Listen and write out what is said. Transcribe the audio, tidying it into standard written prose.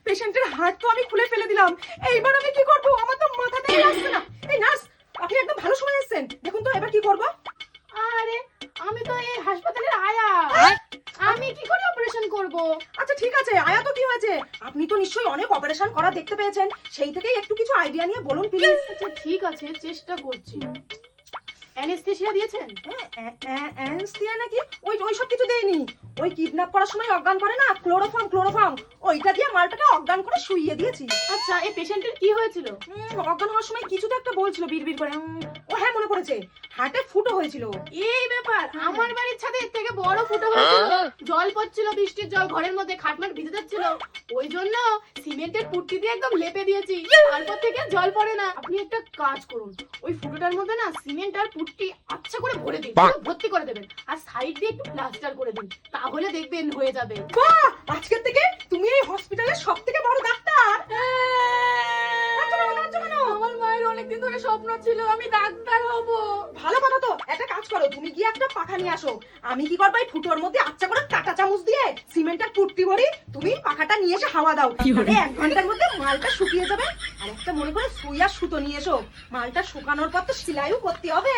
পেশেন্টের হার্ট তো আমি খুলে ফেলে দিলাম, এইবার আমি কি করব? আমার তো মাথাতেই আসছে না। এই নার্স, আপনি একদম ভালো সময় এসেছেন, দেখুন তো এবার কি করব। আরে আমি তো এই হাসপাতালের আয়া, আমি কি করে অপারেশন করব? আচ্ছা ঠিক আছে, আয়া তো কি হয়েছে? আপনি তো নিশ্চয়ই অনেক অপারেশন করা দেখতে পেয়েছেন, সেই থেকেই একটু কিছু আইডিয়া নিয়ে বলুন প্লিজ। আচ্ছা ঠিক আছে, চেষ্টা করছি। অ্যানেস্থেসিয়া দিয়েছেন? অ্যানেস্থেসিয়া নাকি? ওই ওই সব কিছু দেয়নি। ওই কিডন্যাপ করার সময় অজ্ঞান করে না, ক্লোরোফর্ম, ওইটা দিয়ে মালটাকে অজ্ঞান করে শুইয়ে দিয়েছি। আচ্ছা এই পেশেন্টের কি হয়েছিল? অজ্ঞান হওয়ার সময় কিছু তো একটা বলছিল বিড়বিড় করে। ও হ্যাঁ, মনে পড়েছে, হার্টে ফুটো হয়েছিল। এই ব্যাপার, আমার বাড়ির ছাদে এর থেকে বড় ফুটো হয়েছিল। জল পড়ছিল, বৃষ্টির জল ঘরের মধ্যে, খাটমাট ভিজে যাচ্ছিল, ওই জন্য সিমেন্টের পুট্টি দিয়ে একদম লেপে দিয়েছি, তারপর থেকে জল পড়ে না। আপনি একটা কাজ করুন, ওই ফুটোটার মধ্যে না সিমেন্ট আর পুট্টি আচ্ছা করে ভরে দিন, ভর্তি করে দেবেন, আর সাইড দিয়ে একটু প্লাস্টার করে দিন, তাহলে দেখবেন হয়ে যাবে। বাহ, আজকের থেকে তুমি এই হসপিটালের সবথেকে বড় ডাক্তার। নাচছো কেন? আমার মায়ের অনেকদিন ধরে স্বপ্ন ছিল আমি ডাক্তার হব। ভালো কথা তো, একটা কাজ করো, তুমি গিয়ে একটা পাখা নিয়ে আসো। আমি কি করবো, এই ফুটোর মধ্যে আচ্ছা করে কাঁটা চামচ দিয়ে সিমেন্টের পুট্টি ভরি, তুমি পাখাটা নিয়ে এসে হাওয়া দাও, তাহলে 1 ঘন্টার মধ্যে মালটা শুকিয়ে যাবে। আর একটা মনে করে সুই আর সুতো নিয়ে এসো, মালটা শুকানোর পর তো সেলাইও করতে হবে।